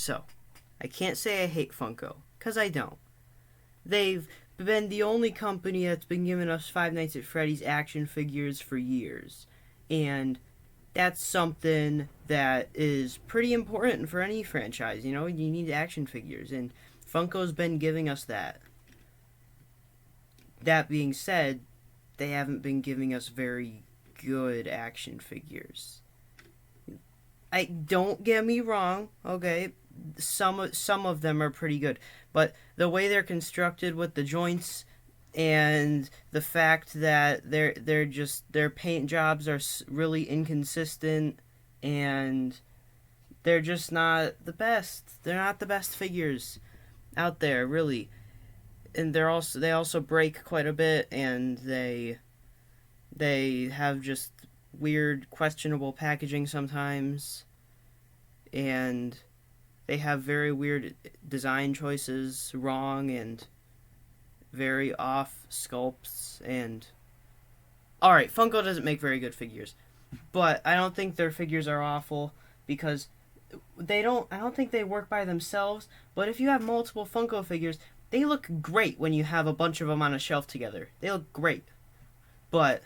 So, I can't say I hate Funko, because I don't. They've been the only company that's been giving us Five Nights at Freddy's action figures for years. And that's something that is pretty important for any franchise. You know, you need action figures, and Funko's been giving us that. That being said, they haven't been giving us very good action figures. Don't get me wrong, okay? Some of them are pretty good, but the way they're constructed with the joints and the fact that their paint jobs are really inconsistent, and they're just not the best. They're not the best figures out there, really. And they also break quite a bit, and they have just weird, questionable packaging sometimes, and they have very weird design choices, wrong and very off sculpts. And alright, Funko doesn't make very good figures, but I don't think their figures are awful, because I don't think they work by themselves. But if you have multiple Funko figures, they look great when you have a bunch of them on a shelf together. They look great. But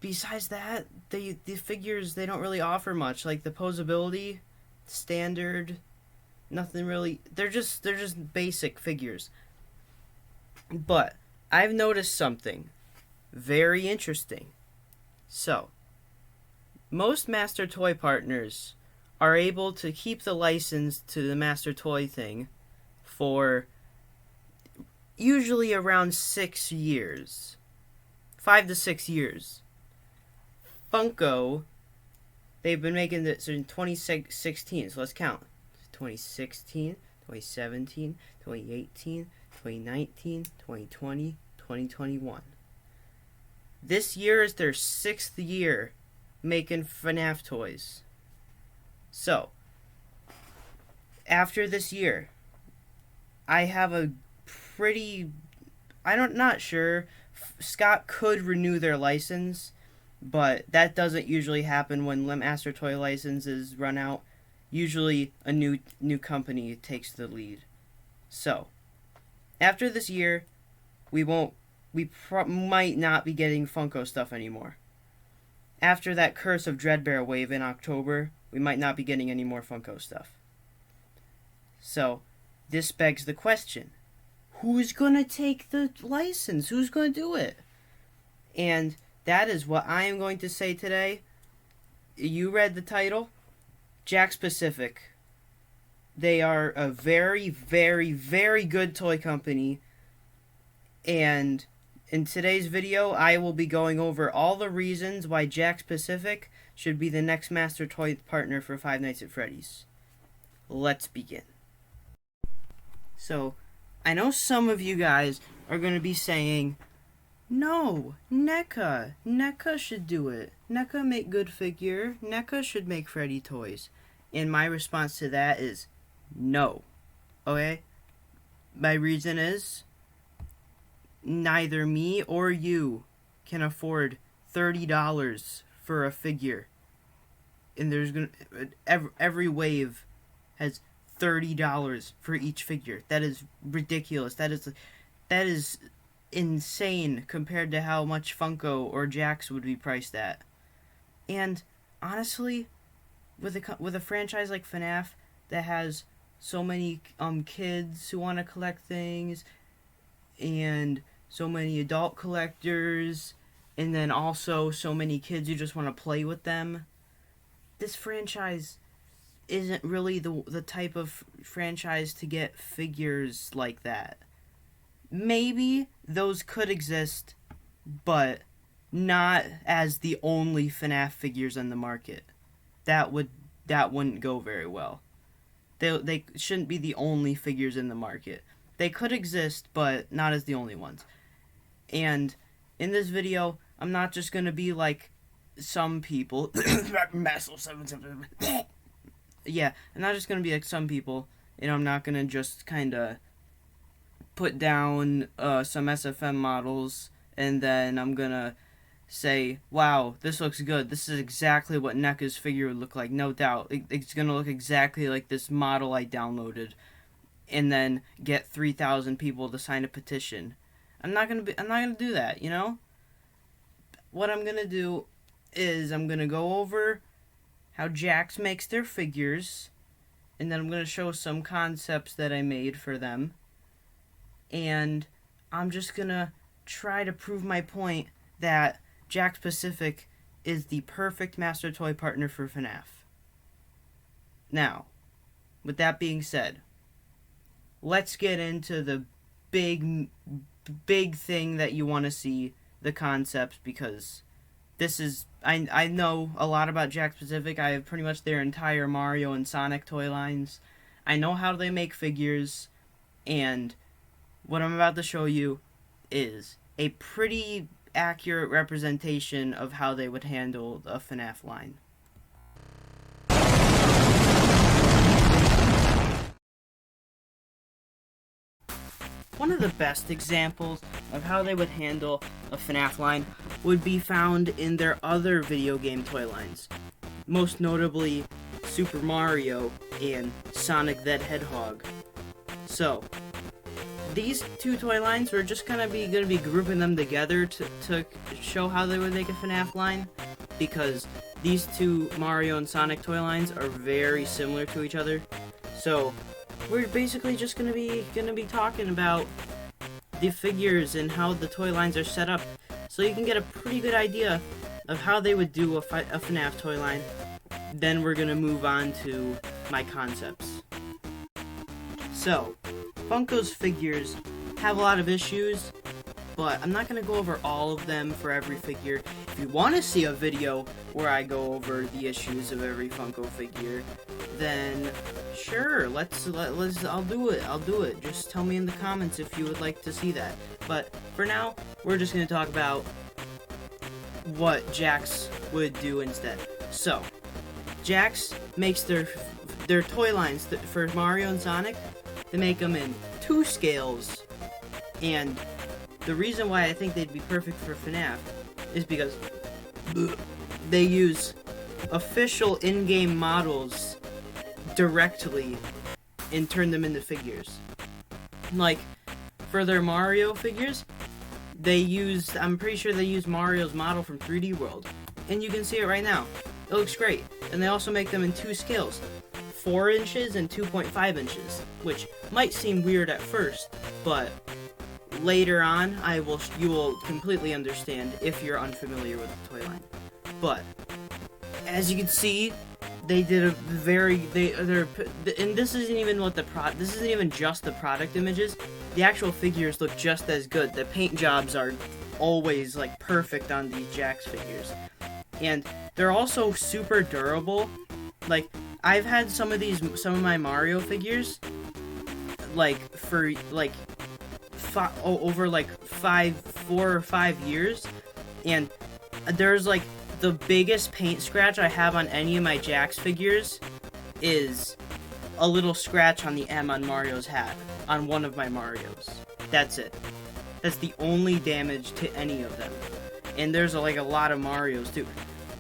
besides that, the figures, they don't really offer much. Like the posability, standard, nothing really. They're just basic figures. But I've noticed something very interesting. So, most Master Toy partners are able to keep the license to the Master Toy thing for usually around 6 years. 5 to 6 years. Funko, they've been making this in 2016, so let's count. 2016, 2017, 2018, 2019, 2020, 2021. This year is their 6th year making FNaF toys. So, after this year, I have a not sure. Scott could renew their license, but that doesn't usually happen when Master Toy licenses run out. Usually a new company takes the lead. So, after this year, we might not be getting Funko stuff anymore. After that Curse of Dreadbear wave in October, we might not be getting any more Funko stuff. So, this begs the question, who's going to take the license? Who's going to do it? And that is what I am going to say today. You read the title. Jakks Pacific. They are a very, very, very good toy company. And in today's video, I will be going over all the reasons why Jakks Pacific should be the next Master Toy partner for Five Nights at Freddy's. Let's begin. So, I know some of you guys are going to be saying, no, Neca should do it. Neca make good figure. Neca should make Freddy toys. And my response to that is no. Okay? My reason is neither me or you can afford $30 for a figure. And there's every wave has $30 for each figure. That is ridiculous. That is insane compared to how much Funko or Jakks would be priced at. And honestly, with a franchise like FNaF that has so many kids who want to collect things, and so many adult collectors, and then also so many kids who just want to play with them, this franchise isn't really the type of franchise to get figures like that. Maybe those could exist, but not as the only FNaF figures on the market. That wouldn't go very well. They shouldn't be the only figures in the market. They could exist, but not as the only ones. And in this video, I'm not just gonna be like some people. Yeah, I'm not just gonna be like some people, and I'm not gonna just kinda put down some SFM models, and then I'm gonna say, wow, this looks good. This is exactly what Neca's figure would look like, no doubt. It's going to look exactly like this model I downloaded. And then get 3,000 people to sign a petition. I'm not going to do that, you know? What I'm going to do is I'm going to go over how Jakks makes their figures. And then I'm going to show some concepts that I made for them. And I'm just going to try to prove my point that Jakks Pacific is the perfect master toy partner for FNaF. Now, with that being said, let's get into the big thing that you want to see, the concepts, because this is, I know a lot about Jakks Pacific. I have pretty much their entire Mario and Sonic toy lines. I know how they make figures, and what I'm about to show you is a pretty accurate representation of how they would handle a FNaF line. One of the best examples of how they would handle a FNaF line would be found in their other video game toy lines, most notably Super Mario and Sonic the Hedgehog. So, these two toy lines, we're just gonna be grouping them together to show how they would make a FNaF line, because these two Mario and Sonic toy lines are very similar to each other. So we're basically just gonna be talking about the figures and how the toy lines are set up, so you can get a pretty good idea of how they would do a FNaF toy line. Then we're gonna move on to my concepts. So, Funko's figures have a lot of issues, but I'm not going to go over all of them for every figure. If you want to see a video where I go over the issues of every Funko figure, then sure, I'll do it. Just tell me in the comments if you would like to see that. But for now, we're just going to talk about what Jakks would do instead. So, Jakks makes their toy lines for Mario and Sonic. They make them in 2 scales, and the reason why I think they'd be perfect for FNaF is because they use official in-game models directly and turn them into figures. Like, for their Mario figures, I'm pretty sure they use Mario's model from 3D World, and you can see it right now. It looks great. And they also make them in 2 scales. 4 inches and 2.5 inches, which might seem weird at first, but later on you will completely understand if you're unfamiliar with the toy line. But as you can see, they did and this isn't even just the product images. The actual figures look just as good. The paint jobs are always like perfect on these Jakks figures, and they're also super durable. Like, I've had some of my Mario figures, like, for, like, over, like, 4 or 5 years, and there's, like, the biggest paint scratch I have on any of my Jakks figures is a little scratch on the M on Mario's hat, on one of my Marios. That's it. That's the only damage to any of them. And there's, like, a lot of Marios, too.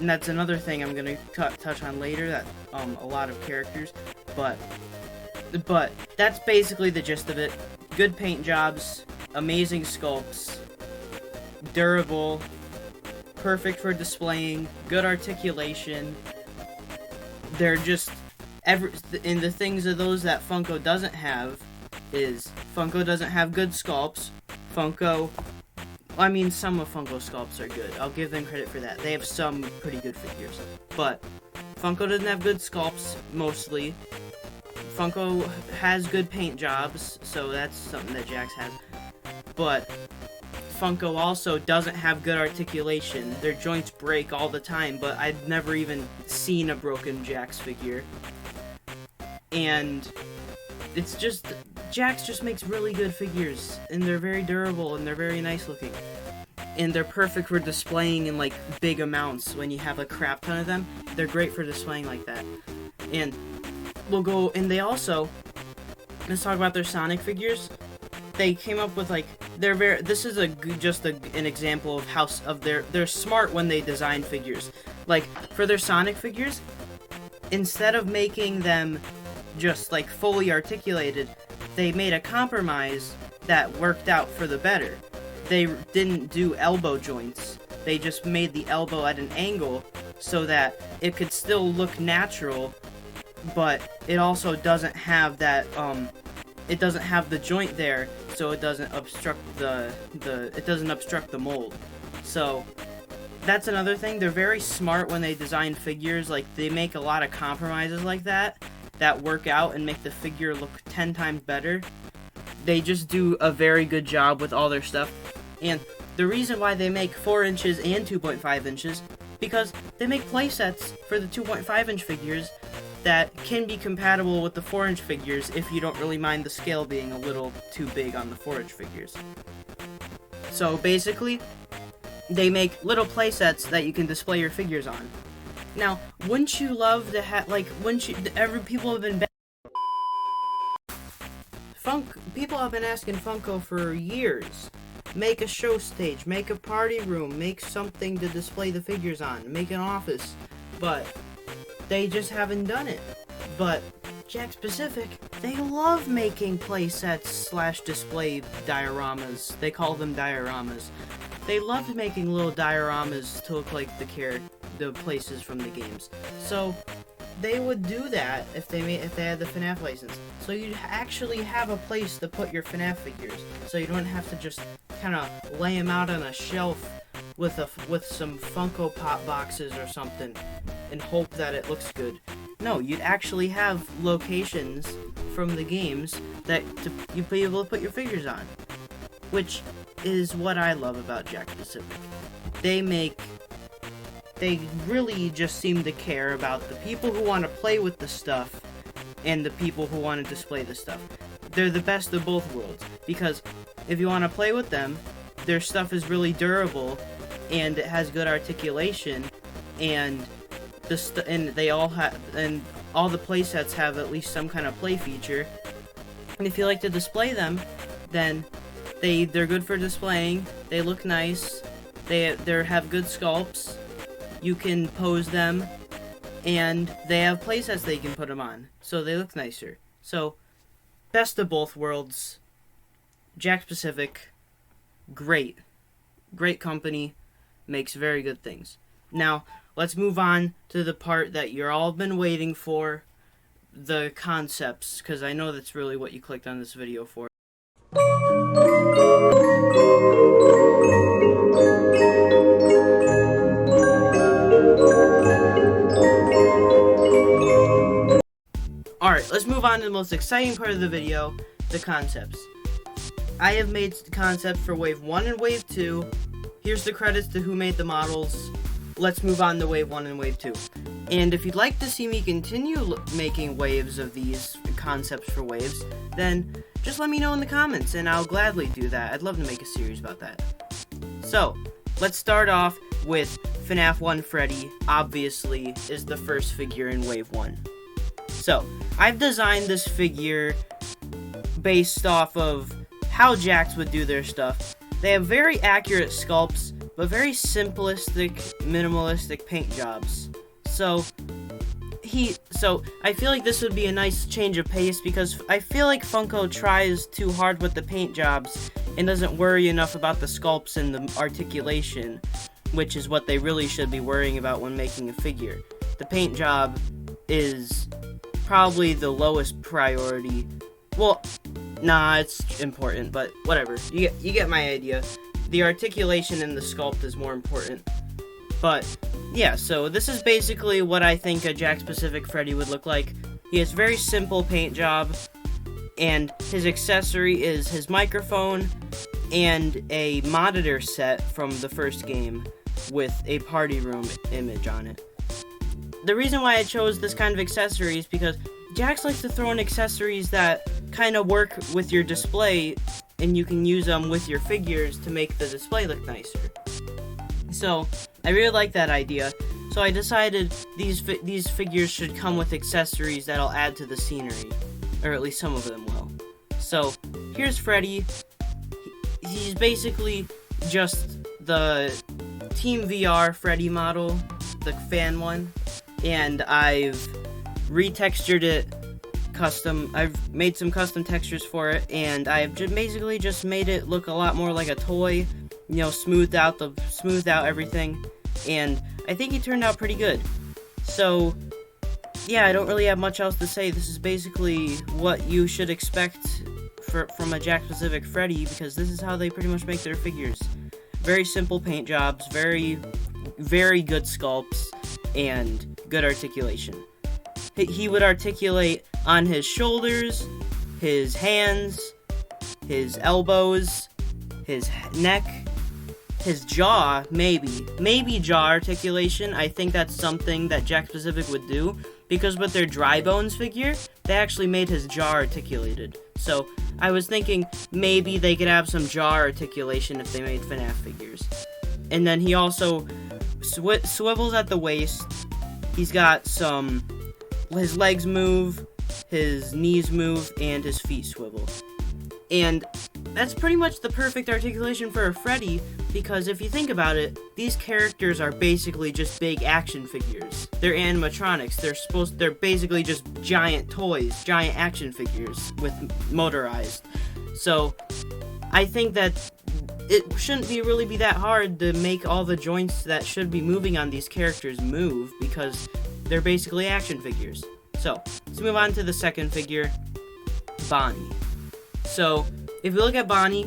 And that's another thing I'm gonna touch on later, that a lot of characters, but that's basically the gist of it. Good paint jobs, amazing sculpts, durable, perfect for displaying, good articulation. They're just and the things of those that Funko doesn't have is Funko doesn't have good sculpts. Some of Funko's sculpts are good. I'll give them credit for that. They have some pretty good figures. But Funko doesn't have good sculpts, mostly. Funko has good paint jobs, so that's something that Jakks has. But Funko also doesn't have good articulation. Their joints break all the time, but I've never even seen a broken Jakks figure. And it's just, Jakks just makes really good figures, and they're very durable, and they're very nice looking. And they're perfect for displaying in, like, big amounts. When you have a crap ton of them, they're great for displaying like that. And let's talk about their Sonic figures. they came up with, like, this is an example of how they're smart when they design figures. Like, for their Sonic figures, instead of making them just, like, fully articulated, they made a compromise that worked out for the better. They didn't do elbow joints. They just made the elbow at an angle so that it could still look natural, but it also doesn't have that, it doesn't have the joint there, so it doesn't obstruct the mold. So, that's another thing. They're very smart when they design figures. Like, they make a lot of compromises like that work out and make the figure look 10 times better. They just do a very good job with all their stuff. And the reason why they make 4 inches and 2.5 inches, because they make playsets for the 2.5-inch figures that can be compatible with the 4-inch figures if you don't really mind the scale being a little too big on the 4-inch figures. So basically, they make little playsets that you can display your figures on. Now, wouldn't you love to have, like, people have been people have been asking Funko for years. Make a show stage, make a party room, make something to display the figures on, make an office, but they just haven't done it. But Jakks Pacific, they love making playsets / display dioramas. They call them dioramas. They loved making little dioramas to look like the places from the games. So they would do that if they had the FNaF license. So you'd actually have a place to put your FNaF figures. So you don't have to just kind of lay them out on a shelf with some Funko Pop boxes or something and hope that it looks good. No, you'd actually have locations from the games that you'd be able to put your figures on, which is what I love about Jakks Pacific. They really just seem to care about the people who want to play with the stuff and the people who want to display the stuff. They're the best of both worlds, because if you want to play with them, their stuff is really durable and it has good articulation, and all the playsets have at least some kind of play feature. And if you like to display them, then they're good for displaying. They look nice. They have good sculpts. You can pose them, and they have playsets that you can put them on, so they look nicer. So, best of both worlds. Jakks Pacific, great company, makes very good things. Now, let's move on to the part that you're all been waiting for, the concepts, because I know that's really what you clicked on this video for. Alright, let's move on to the most exciting part of the video, the concepts. I have made concepts for Wave 1 and Wave 2. Here's the credits to who made the models. Let's move on to Wave 1 and Wave 2. And if you'd like to see me continue making waves of these concepts for waves, then just let me know in the comments, and I'll gladly do that. I'd love to make a series about that. So, let's start off with FNaF 1 Freddy, obviously, is the first figure in Wave 1. So, I've designed this figure based off of how Jakks would do their stuff. They have very accurate sculpts, but very simplistic, minimalistic paint jobs. So I feel like this would be a nice change of pace, because I feel like Funko tries too hard with the paint jobs and doesn't worry enough about the sculpts and the articulation, which is what they really should be worrying about when making a figure. The paint job is probably the lowest priority. Well, nah, it's important, but whatever. You get my idea. The articulation and the sculpt is more important. But, yeah, so this is basically what I think a Jakks Pacific Freddy would look like. He has very simple paint job, and his accessory is his microphone and a monitor set from the first game with a party room image on it. The reason why I chose this kind of accessory is because Jakks likes to throw in accessories that kind of work with your display, and you can use them with your figures to make the display look nicer. So, I really like that idea, so I decided these figures should come with accessories that'll add to the scenery, or at least some of them will. So, here's Freddy. he's basically just the Team VR Freddy model, the fan one, and I've retextured it custom. I've made some custom textures for it, and I've basically just made it look a lot more like a toy, you know, smoothed out everything, and I think it turned out pretty good. So yeah, I don't really have much else to say. This is basically what you should expect from a Jakks Pacific Freddy, because this is how they pretty much make their figures. Very simple paint jobs, very, very good sculpts, and good articulation. He would articulate on his shoulders, his hands, his elbows, his neck, his jaw, maybe jaw articulation. I think that's something that Jakks Pacific would do, because with their dry bones figure, they actually made his jaw articulated. So I was thinking maybe they could have some jaw articulation if they made FNaF figures. And then he also swivels at the waist. He's got his legs move, his knees move, and his feet swivel. And that's pretty much the perfect articulation for a Freddy, because if you think about it, these characters are basically just big action figures. They're animatronics. They're basically just giant toys, giant action figures with motorized. So I think that it shouldn't really be that hard to make all the joints that should be moving on these characters move, because they're basically action figures. So let's move on to the second figure, Bonnie. So if you look at Bonnie,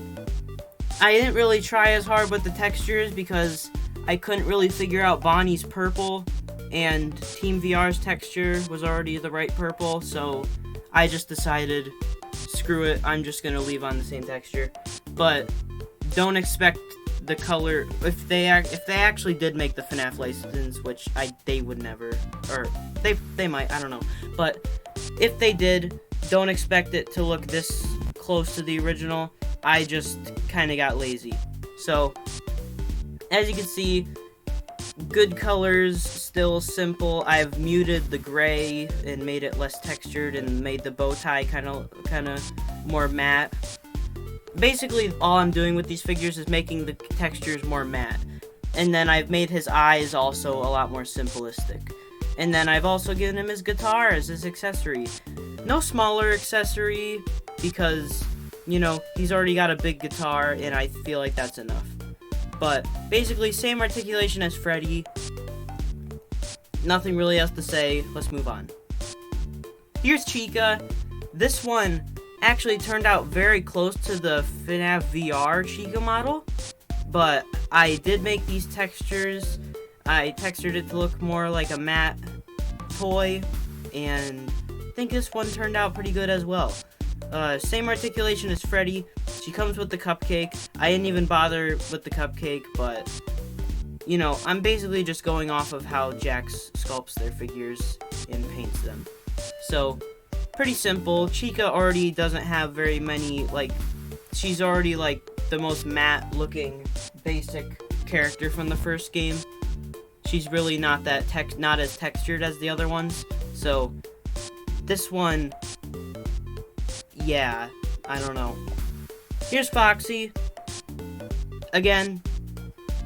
I didn't really try as hard with the textures because I couldn't really figure out Bonnie's purple, and Team VR's texture was already the right purple, so I just decided, screw it, I'm just gonna leave on the same texture. But don't expect the color, if they actually did make the FNaF license, which they would never, or they might, I don't know. But if they did, don't expect it to look this close to the original. I just kind of got lazy. So as you can see, good colors, still simple. I've muted the gray and made it less textured and made the bow tie kind of more matte. Basically, all I'm doing with these figures is making the textures more matte. And then I've made his eyes also a lot more simplistic. And then I've also given him his guitar as his accessory. No smaller accessory, because, you know, he's already got a big guitar, and I feel like that's enough. But basically, same articulation as Freddy. Nothing really else to say. Let's move on. Here's Chica. This one actually turned out very close to the FNaF VR Chica model, but I did make these textures. I textured it to look more like a matte toy, and I think this one turned out pretty good as well. Same articulation as Freddy. She comes with the cupcake. I didn't even bother with the cupcake, but, you know, I'm basically just going off of how Jakks sculpts their figures and paints them. So, pretty simple. Chica already doesn't have very many, she's already, the most matte-looking, basic character from the first game. She's really not as textured as the other ones. So, this one, yeah, I don't know. Here's Foxy. Again,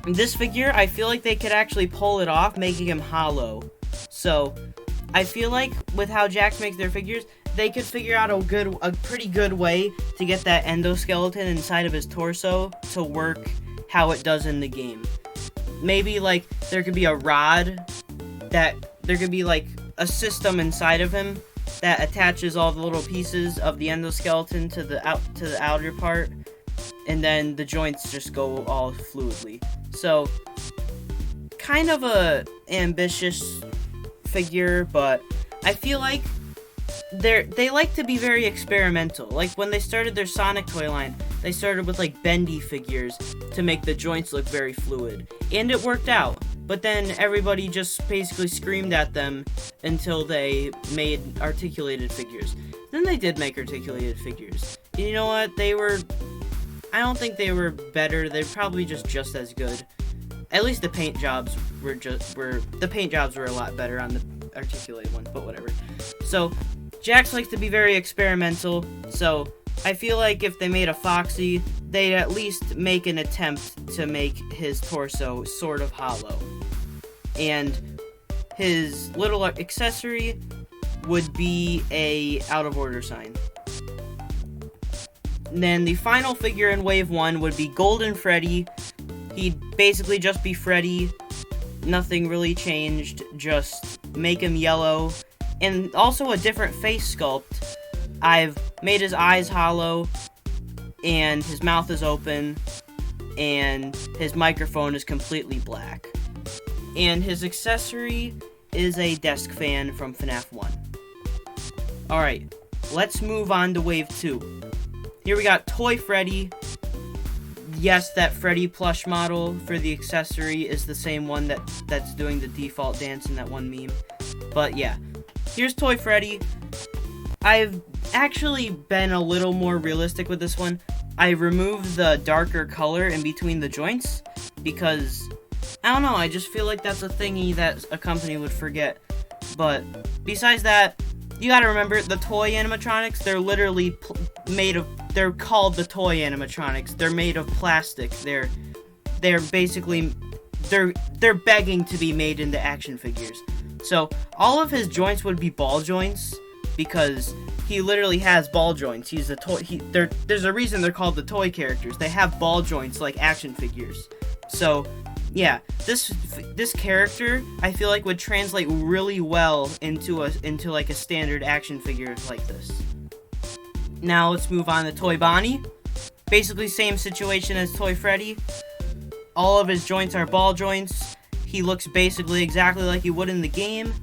this figure, I feel like they could actually pull it off, making him hollow. So, I feel like with how Jakks makes their figures, they could figure out a pretty good way to get that endoskeleton inside of his torso to work how it does in the game. Maybe, there could be a rod there could be, a system inside of him that attaches all the little pieces of the endoskeleton to the outer part, and then the joints just go all fluidly. So, kind of a ambitious figure, but I feel like they like to be very experimental. Like when they started their Sonic toy line, they started with bendy figures to make the joints look very fluid, and it worked out. But then everybody just basically screamed at them until they made articulated figures. Then they did make articulated figures. And you know what? I don't think they were better. They're probably just as good. At least the paint jobs were a lot better on the articulated ones, but whatever. So, Jakks likes to be very experimental, so I feel like if they made a Foxy, they'd at least make an attempt to make his torso sort of hollow. And his little accessory would be a out of order sign. And then the final figure in Wave 1 would be Golden Freddy. He'd basically just be Freddy. Nothing really changed, just make him yellow. And also a different face sculpt. I've made his eyes hollow, and his mouth is open, and his microphone is completely black. And his accessory is a desk fan from FNaF 1. Alright, let's move on to Wave 2. Here we got Toy Freddy. Yes, that Freddy plush model for the accessory is the same one that's doing the default dance in that one meme. But yeah, here's Toy Freddy. I've actually been a little more realistic with this one. I removed the darker color in between the joints because, I don't know, I just feel like that's a thingy that a company would forget. But besides that, you gotta remember, the toy animatronics, they're literally they're called the toy animatronics. They're made of plastic. They're basically, they're begging to be made into action figures. So, all of his joints would be ball joints, because he literally has ball joints. He's a toy. There's a reason they're called the toy characters. They have ball joints like action figures. So, yeah, this character I feel like would translate really well into like a standard action figure like this. Now let's move on to Toy Bonnie. Basically same situation as Toy Freddy. All of his joints are ball joints. He looks basically exactly like he would in the game,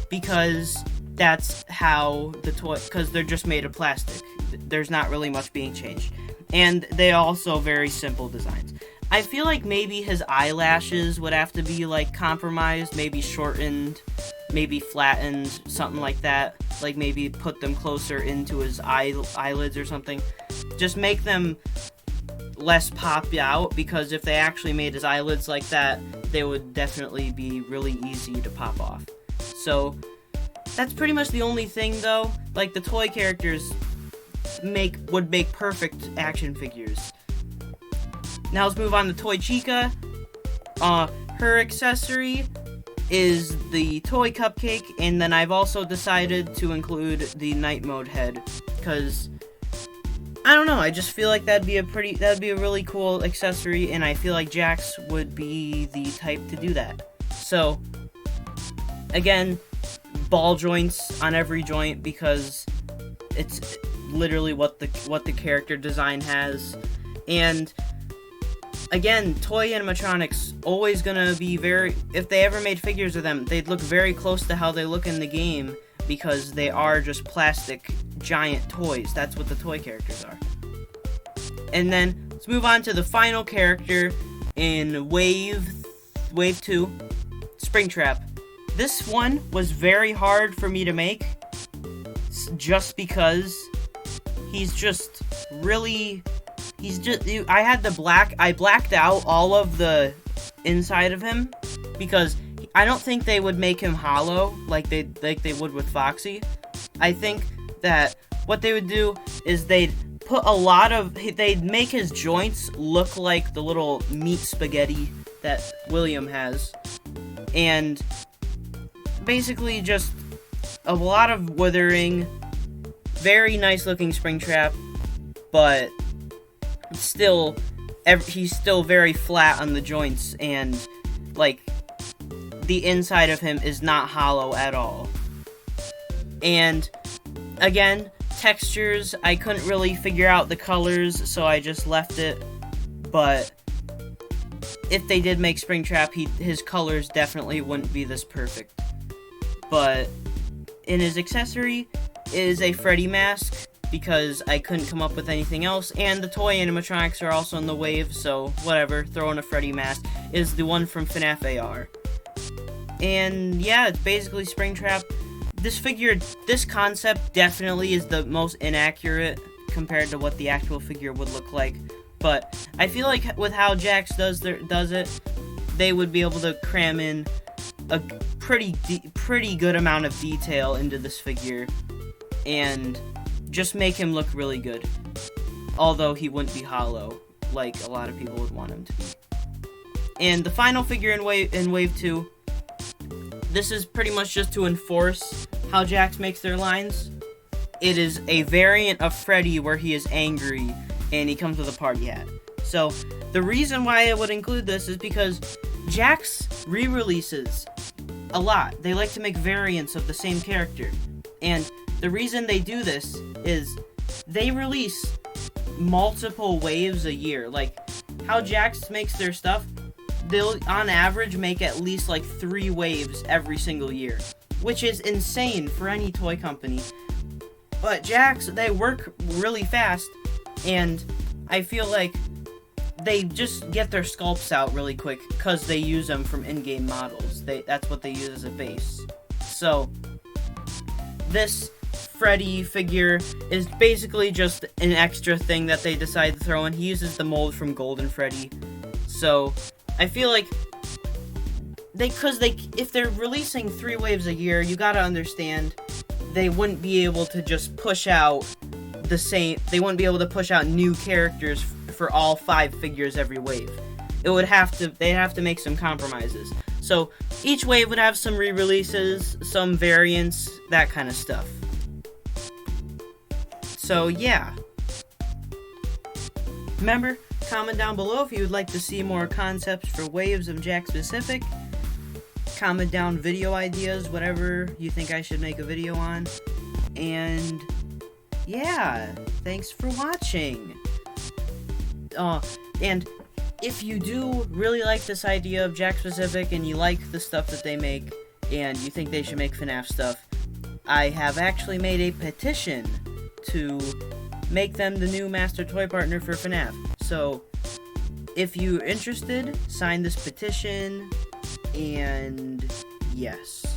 because that's how because they're just made of plastic. There's not really much being changed. And they also very simple designs. I feel like maybe his eyelashes would have to be, like, compromised, maybe shortened, maybe flattened, something like that. Like, maybe put them closer into his eyelids or something. Just make them less popped out, because if they actually made his eyelids like that, they would definitely be really easy to pop off. So, that's pretty much the only thing, though. Like, the toy characters would make perfect action figures. Now let's move on to Toy Chica. Her accessory is the toy cupcake, and then I've also decided to include the night mode head, because I don't know, I just feel like that'd be a really cool accessory, and I feel like Jakks would be the type to do that. So, again, ball joints on every joint, because it's literally what the character design has. And again, toy animatronics always gonna be if they ever made figures of them, they'd look very close to how they look in the game, because they are just plastic giant toys. That's what the toy characters are. And then let's move on to the final character in Wave 2, Springtrap. This one was very hard for me to make, just because I blacked out all of the inside of him, because I don't think they would make him hollow like they would with Foxy. I think that what they would do is they'd make his joints look like the little meat spaghetti that William has, and basically just a lot of withering. Very nice looking Springtrap, but still, he's still very flat on the joints, and like the inside of him is not hollow at all. And again, textures, I couldn't really figure out the colors, so I just left it. But if they did make Springtrap, his colors definitely wouldn't be this perfect. But in his accessory is a Freddy mask, because I couldn't come up with anything else, and the toy animatronics are also in the wave, so whatever, throw in a Freddy mask, is the one from FNaF AR. And yeah, it's basically Springtrap. This concept definitely is the most inaccurate compared to what the actual figure would look like, but I feel like with how Jakks does it, they would be able to cram in a pretty good amount of detail into this figure, and just make him look really good. although he wouldn't be hollow like a lot of people would want him to be. And the final figure in Wave 2, this is pretty much just to enforce how Jakks makes their lines. It is a variant of Freddy where he is angry and he comes with a party hat. So, the reason why I would include this is because Jakks re-releases a lot. They like to make variants of the same character. And the reason they do this is they release multiple waves a year. Like, how Jakks makes their stuff, they'll, on average, make at least, like, 3 waves every single year. Which is insane for any toy company. But Jakks, they work really fast, and I feel like they just get their sculpts out really quick because they use them from in-game models. That's what they use as a base. So, this Freddy figure is basically just an extra thing that they decide to throw in. He uses the mold from Golden Freddy. So, I feel like if they're releasing 3 waves a year, you gotta understand they wouldn't be able to just push out they wouldn't be able to push out new characters for all 5 figures every wave. They'd have to make some compromises. So each wave would have some re-releases, some variants, that kind of stuff. So yeah. Remember, comment down below if you would like to see more concepts for waves of Jakks Pacific. Comment down video ideas, whatever you think I should make a video on. And yeah, thanks for watching. And if you do really like this idea of Jakks Pacific and you like the stuff that they make and you think they should make FNaF stuff, I have actually made a petition to make them the new master toy partner for FNaF. So if you're interested, sign this petition, and yes.